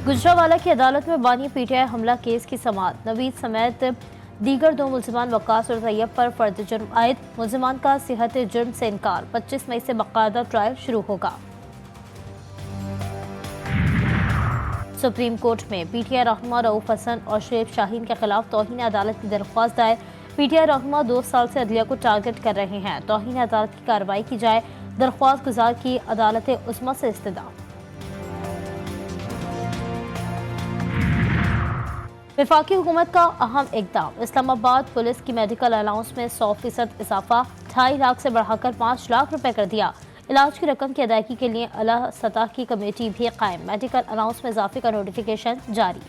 गुजरांवाला की अदालत में बानी पीटीआई हमला केस की समाअत। नवीद समेत दीगर 2 मुल्जिमान वक्कास और तैयब पर फर्द जुर्म आयद। मुल्जिमान का सिहत जुर्म से इनकार। 25 मई से बाकायदा ट्रायल शुरू होगा। सुप्रीम कोर्ट में पीटीआई रहनुमा रऊफ हसन और शुएब शाहीन के खिलाफ तौहीन अदालत की दरख्वास्त दायर। पीटीआई रहनुमा 2 साल से अदलिया को टारगेट कर रहे हैं। तौहीन अदालत की कार्रवाई की जाए। दरख्वास्त गुजार की अदालत उस्मा से इस्तदा। वफाकी हुकूमत का अहम इकदाम। इस्लामाबाद पुलिस की मेडिकल अलाउंस में 100% इजाफा। 2.5 लाख से बढ़ाकर 5 लाख रुपए कर दिया। इलाज की रकम की अदायगी के लिए अला सतह की कमेटी भी कायम। मेडिकल अलाउंस में इजाफे का नोटिफिकेशन जारी।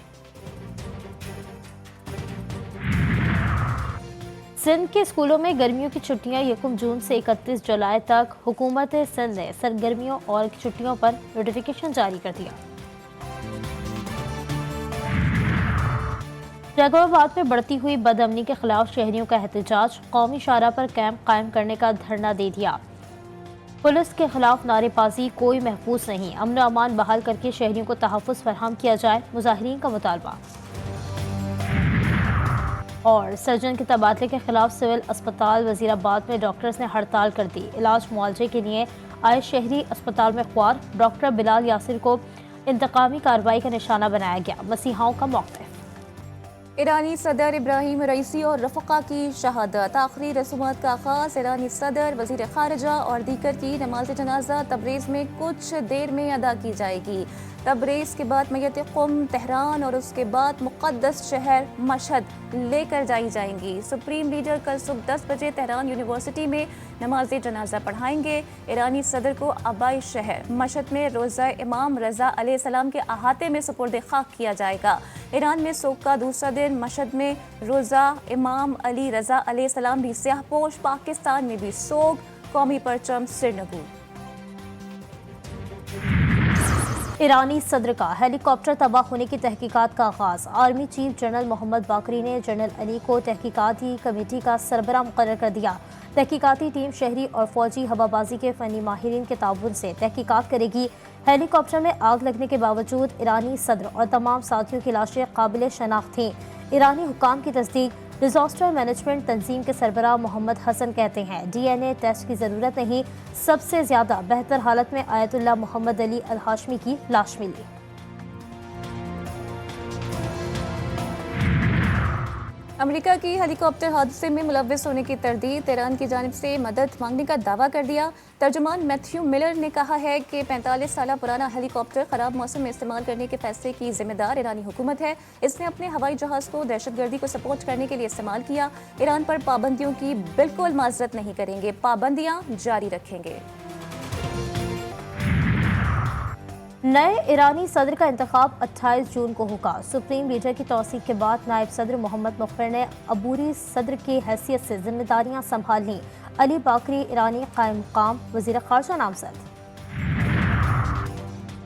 सिंध के स्कूलों में गर्मियों की छुट्टियां 1 जून से 31 जुलाई तक। हुकूमत सिंध ने सरगर्मियों और छुट्टियों पर नोटिफिकेशन जारी कर दिया। जैकोबाबाद में बढ़ती हुई बदअमनी के खिलाफ शहरियों का एहतजाज। कौमी शाहराह पर कैंप कायम करने का धरना दे दिया। पुलिस के खिलाफ नारेबाजी कोई महफूज नहीं। अमन अमान बहाल करके शहरियों को तहफ़्फ़ुज़ फराहम किया जाए। मुजाहिरीन का मुतालबा। और सर्जन के तबादले के खिलाफ सिविल अस्पताल वजीराबाद में डॉक्टर्स ने हड़ताल कर दी। इलाज मुआवजे के लिए आए शहरी अस्पताल में ख्वार। डॉक्टर बिलाल यासिर को इंतकामी कार्रवाई का निशाना बनाया गया। मसीहाओं का मौक़िफ़। ईरानी सदर इब्राहिम रईसी और रफ़क़ा की शहादत। आखिरी रसूमात का आगाज़। ईरानी सदर, वज़ीर ख़ारिजा और दीगर की नमाज जनाजा तबरेज़ में कुछ देर में अदा की जाएगी। तबरेज़ के बाद मैयत क़ुम तेहरान और उसके बाद मुक़द्दस शहर मशहद लेकर जाई जाएंगी। सुप्रीम लीडर कल सुबह 10 बजे तेहरान यूनिवर्सिटी में नमाज जनाजा पढ़ाएंगे। ईरानी सदर को आबाई शहर मशहद में रोज़ा इमाम रज़ा अलैहिस्सलाम के अहाते में सुपुर्द खाक किया जाएगा। ईरान में सोग का दूसरा दिन। मशहद में रोज़ा इमाम अली रज़ा अलैहिस्सलाम भी स्याहपोश। पाकिस्तान में भी सोग। कौमी परचम सिरनगू। ईरानी सदर का हेलीकॉप्टर तबाह होने की तहकीकात का आगाज़। आर्मी चीफ जनरल मोहम्मद बाकरी ने जनरल अली को तहकीकाती कमेटी का सरबराह मुकर्रर कर दिया। तहकीकाती टीम शहरी और फौजी हवाबाजी के फनी माहिरीन के ताउन से तहकीकात करेगी। हेलीकॉप्टर में आग लगने के बावजूद ईरानी सदर और तमाम साथियों की लाशें काबिल शनाख्त थीं। ईरानी हुकाम की तस्दीक। डिजास्टर मैनेजमेंट तंजीम के सरबराह मोहम्मद हसन कहते हैं DNA टेस्ट की ज़रूरत नहीं। सबसे ज़्यादा बेहतर हालत में आयतुल्लाह मोहम्मद अली अल हाशमी की लाश मिली। अमेरिका की हेलीकॉप्टर हादसे में मुलव्विस होने की तरदीद। ईरान की जानिब से मदद मांगने का दावा कर दिया। तर्जुमान मैथ्यू मिलर ने कहा है कि 45 साल पुराना हेलीकॉप्टर खराब मौसम में इस्तेमाल करने के फैसले की जिम्मेदार ईरानी हुकूमत है। इसने अपने हवाई जहाज को दहशतगर्दी को सपोर्ट करने के लिए इस्तेमाल किया। ईरान पर पाबंदियों की बिल्कुल माजरत नहीं करेंगे। पाबंदियां जारी रखेंगे। नए ईरानी सदर का इंतखाब 28 जून को होगा। सुप्रीम लीडर की तौसीक के बाद नायब सदर मोहम्मद मुख्तर ने अबूरी सदर की हैसियत से जिम्मेदारियां संभाल लीं। अली बाकरी ईरानी कायम मुकाम वज़ीर ख़ारिजा नामज़द।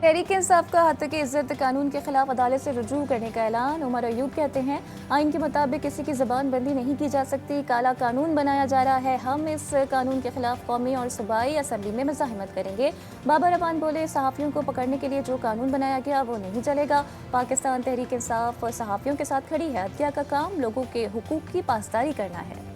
तहरीक इंसाफ का हत्या की इज्जत कानून के खिलाफ अदालत से रुजू करने का ऐलान। उमर अयूब कहते हैं आइन के मुताबिक किसी की ज़बान बंदी नहीं की जा सकती। काला कानून बनाया जा रहा है। हम इस कानून के खिलाफ कौमी और सूबाई असम्बली में मज़ाहमत करेंगे। बाबर अवान बोले सहाफ़ियों को पकड़ने के लिए जो कानून बनाया गया वो नहीं चलेगा। पाकिस्तान तहरीक इंसाफ और सहाफ़ियों के साथ खड़ी है। हत्या का काम लोगों के हुकूक की पासदारी करना है।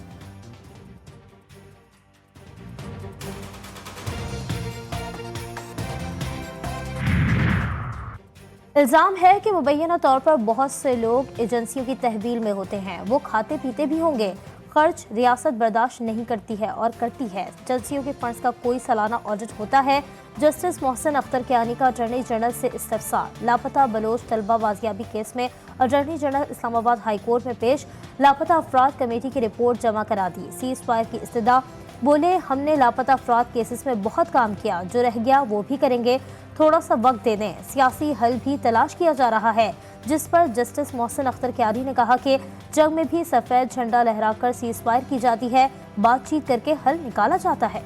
इल्ज़ाम है कि मुबैना तौर पर बहुत से लोग एजेंसियों की तहवील में होते हैं। वो खाते पीते भी होंगे। खर्च रियासत बर्दाश्त नहीं करती है और करती है। एजेंसियों के फंड्स का कोई सालाना ऑडिट होता है। जस्टिस मोहसिन अख्तर कियानी का अटॉर्नी जनरल से इस्तफसार। लापता बलोच तलबा बाजियाबी केस में attorney general Islamabad high court में पेश। लापता अफराद कमेटी की रिपोर्ट जमा करा दी। सीज़ फायर की इस्तदा। बोले हमने लापता अफराद केसेस में बहुत काम किया। जो रह गया वो भी करेंगे। थोड़ा सा वक्त दे दें। सियासी हल भी तलाश किया जा रहा है। जिस पर जस्टिस मोहसिन अख्तर कियानी ने कहा कि जंग में भी सफ़ेद झंडा लहराकर सीज़ फायर की जाती है। बातचीत करके हल निकाला जाता है।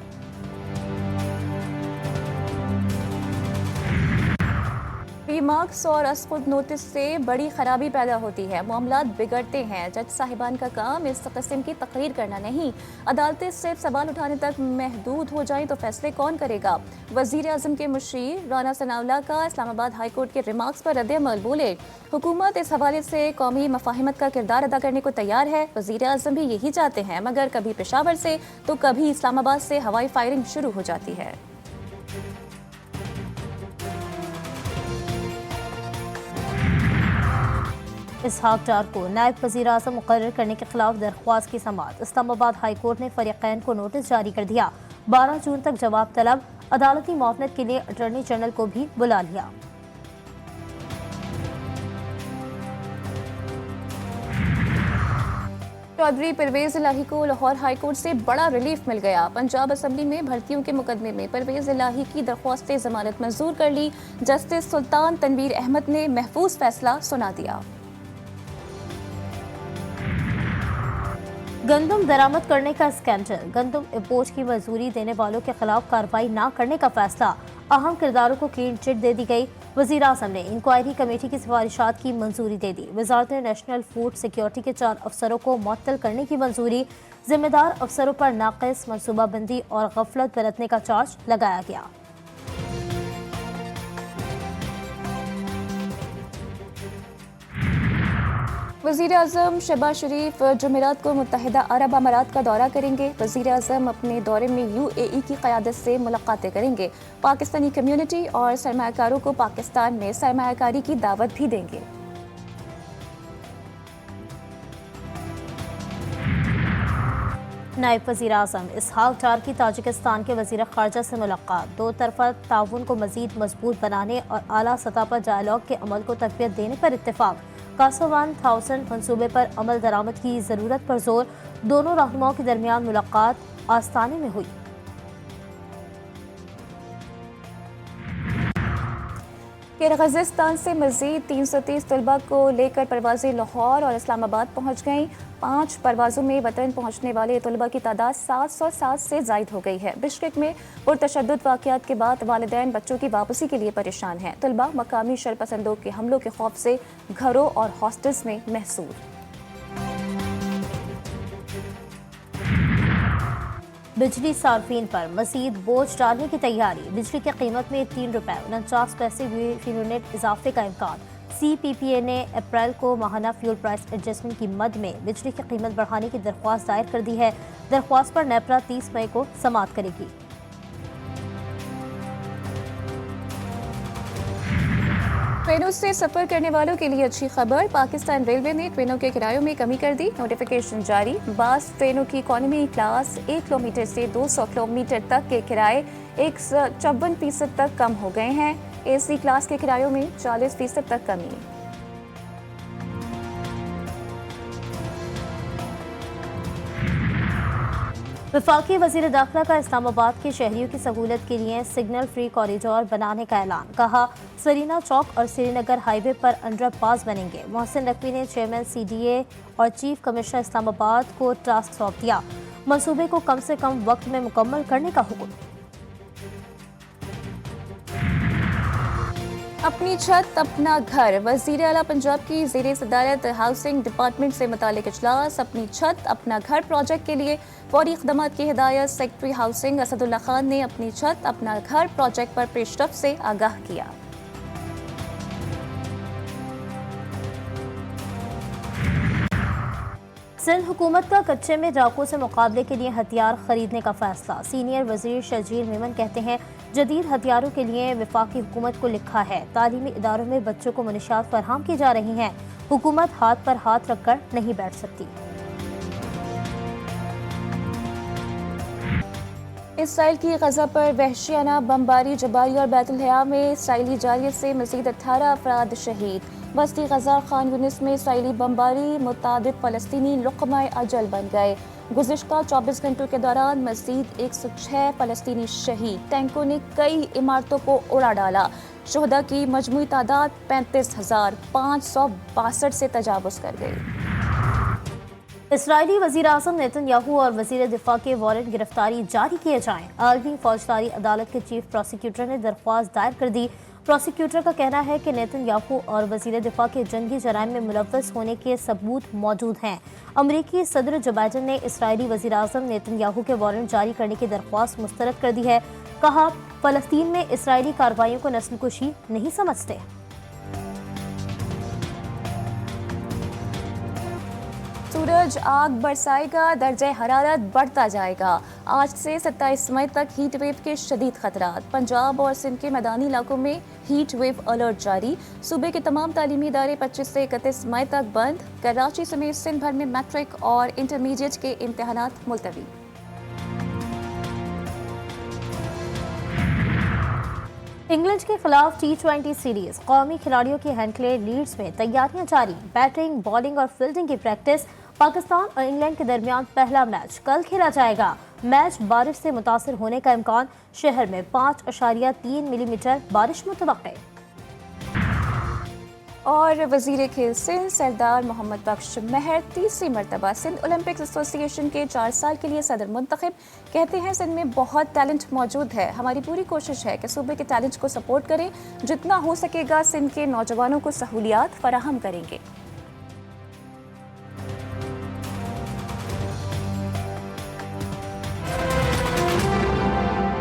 रिमार्क्स और असखुद नोटिस से बड़ी खराबी पैदा होती है, मामलात बिगड़ते हैं। जज साहिबान का काम इस किस्म की तकरीर करना नहीं। अदालतें सिर्फ सवाल उठाने तक महदूद हो जाएं तो फैसले कौन करेगा? वजीर आजम के मुशीर राना सनाउल्लाह का इस्लामाबाद हाई कोर्ट के रिमार्क्स पर रद्द-ए-अमल। बोले, हुकूमत इस हवाले से कौमी मफाहिमत का किरदार अदा करने को तैयार है। वजीर आजम भी यही चाहते हैं, मगर कभी पेशावर से तो कभी इस्लामाबाद से हवाई फायरिंग शुरू हो जाती है। इसहाक डार को नायब वज़ीर आज़म मुकर्रर करने के खिलाफ दरख्वास्त की समाअत। इस्लामाबाद हाई कोर्ट ने फरीक़ैन को नोटिस जारी कर दिया। 12 जून तक जवाब तलब। अदालती मुआवनत के लिए अटॉर्नी जनरल को भी बुला लिया। चौधरी परवेज इलाही को लाहौर हाई कोर्ट से बड़ा रिलीफ मिल गया। पंजाब असम्बली में भर्तियों के मुकदमे में परवेज इलाही की दरख्वास्त जमानत मंजूर कर ली। जस्टिस सुल्तान तनवीर अहमद ने महफूज फैसला सुना दिया। गंदम दरामद करने का स्कैंडल। गंदम इम्पोर्ट की मंजूरी देने वालों के खिलाफ कार्रवाई न करने का फैसला। अहम किरदारों को क्लीन चिट दे दी गई। वज़ीर आज़म ने इंक्वायरी कमेटी की सिफारिशात की मंजूरी दे दी। वज़ारत नेशनल फूड सिक्योरिटी के 4 अफसरों को मुअत्तल करने की मंजूरी। जिम्मेदार अफसरों पर नाक़िस मनसूबाबंदी और गफलत बरतने का चार्ज लगाया गया। वज़ीर आज़म शहबाज शरीफ जुमेरात को मुत्तहिदा अरब अमारात का दौरा करेंगे। वज़ीर आज़म अपने दौरे में UAE की क़यादत से मुलाकातें करेंगे। पाकिस्तानी कम्युनिटी और सरमायाकारों को पाकिस्तान में सरमायाकारी की दावत भी देंगे। नायब वज़ीर आज़म इसहाक डार की ताजिकिस्तान के वज़ीर ख़ारजा से मुलाकात। 2 तरफ़ा ताउन को मज़ीद मजबूत बनाने और आला सतह पर डायलॉग के अमल को तक़वियत देने पर इत्तेफाक। कासवान 1000 मनसूबे पर अमल दरामद की ज़रूरत पर जोर। दोनों रहनुमाओं के दरमियान मुलाकात आस्ताने में हुई। किर्गिज़स्तान से मज़ीद 330 तलबा को लेकर परवाज़ें लाहौर और इस्लामाबाद पहुँच गईं। 5 परवाज़ों में वतन पहुँचने वाले तलबा की तादाद 707 से ज़ायद हो गई है। बिश्केक में पुरतशद्दुद वाक़यात के बाद वालिदैन बच्चों की वापसी के लिए परेशान हैं। तलबा मकामी शरपसंदों के हमलों के खौफ से घरों और हॉस्टल्स में महसूर। बिजली सार्फिन पर मज़ीद बोझ डालने की तैयारी। बिजली की कीमत में 3 रुपये 49 पैसे फी यूनिट इजाफे का इम्कान। CPPA ने अप्रैल को माहाना फ्यूल प्राइस एडजस्टमेंट की मद में बिजली की कीमत बढ़ाने की दरख्वास्त दायर कर दी है। दरख्वास्त पर नेपरा 30 मई को समाअत करेगी। ट्रेनों से सफर करने वालों के लिए अच्छी खबर। पाकिस्तान रेलवे ने ट्रेनों के किरायों में कमी कर दी। नोटिफिकेशन जारी। बास ट्रेनों की इकोनॉमी क्लास 1 किलोमीटर से 200 किलोमीटर तक के किराए 54% तक कम हो गए हैं। AC क्लास के किरायों में 40% तक कमी। वफाकी वज़ीर दाखिला का इस्लामाबाद के शहरियों की सहूलत के लिए सिग्नल फ्री कॉरिडोर बनाने का ऐलान। कहा, सरीना चौक और श्रीनगर हाईवे पर अंडरपास बनेंगे। मोहसिन नकवी ने चेयरमैन CDA और चीफ कमिश्नर इस्लामाबाद को टास्क सौंप दिया। मंसूबे को कम से कम वक्त में मुकम्मल करने का हुक्म। अपनी छत अपना घर। वज़ीर आला पंजाब की ज़ेरे सदारत हाउसिंग डिपार्टमेंट से मुतालिक इजलास। अपनी छत अपना घर प्रोजेक्ट के लिए फौरी इक़दामात की हिदायत। सेक्रेटरी हाउसिंग असदुल्ला खान ने अपनी छत अपना घर प्रोजेक्ट पर पेशरफ से आगाह किया। सिंध हुकूमत का कच्चे में डाकू से मुकाबले के लिए हथियार खरीदने का फैसला। सीनियर वजीर शजील मेमन कहते हैं, जदीद हथियारों के लिए वफाकी हुकूमत को लिखा है। तालीमी इदारों में बच्चों को मुनशियात फराहम की जा रही हैं। हुकूमत हाथ पर हाथ रखकर नहीं बैठ सकती। इसराइल की गजा पर वहशियाना बमबारी। जबारी और बैतुल-हया में इसराइली जारियत से मज़ीद 18 अफराद शहीद। वस्ती गजा खान यूनिस में इसराइली बमबारी मुतादिद फ़लस्तीनी लुक़्मा-ए अजल बन गए। गुज़िश्ता 24 घंटों के दौरान मज़ीद 106 फ़लस्तीनी शहीद। टैंकों ने कई इमारतों को उड़ा डाला। शुहदा की मजमूई तादाद 35,562 से तजावुज़ कर गई। इसराइली वज़ीर आज़म नेतन्याहू और वज़ीर दिफा के वारंट गिरफ्तारी जारी किए जाएं। आलमी फौजदारी अदालत के चीफ प्रोसिक्यूटर ने दरख्वास्त दायर कर दी। प्रोसिक्यूटर का कहना है कि नेतन्याहू और वजीर दिफा के जंगी जराइम में मुलव्वस होने के सबूत मौजूद हैं। अमरीकी सदर जो बाइडन ने इसराइली वजीर आजम नेतन्याहू के वारंट जारी करने की दरख्वास्त मुस्तरद कर दी है। कहा, फलस्तीन में इसराइली कार्रवाइयों को नस्लकुशी नहीं समझते। सूरज आग बरसाएगा, दर्जा हरारत बढ़ता जाएगा। आज से 27 मई तक हीट वेव के शदीद खतरात। पंजाब और सिंध के मैदानी इलाकों में हीट वेव अलर्ट जारी। सूबे के तमाम तालीमी इदारे 25 से 31 मई तक बंद। कराची समेत सिंध भर में मैट्रिक और इंटरमीडिएट के इम्तिहानात मुलतवी। इंग्लैंड के खिलाफ T20 सीरीज कौमी खिलाड़ियों की हैंडक्ले लीड्स में तैयारियां जारी। बैटिंग, बॉलिंग और फील्डिंग की प्रैक्टिस। पाकिस्तान और इंग्लैंड के दरमियान पहला मैच कल खेला जाएगा। मैच बारिश से मुतासर होने का इम्कान। शहर में 5.3 मिलीमीटर बारिश मुतवक्के। और वजीर खेल सिंध सरदार मोहम्मद बख्श महर तीसरी मरतबा सिंध ओलंपिक्स एसोसिएशन के 4 साल के लिए सदर मुंतखब। कहते हैं, सिंध में बहुत टैलेंट मौजूद है। हमारी पूरी कोशिश है कि सूबे के टैलेंट को सपोर्ट करें। जितना हो सकेगा सिंध के नौजवानों को सहूलियात फराहम करेंगे।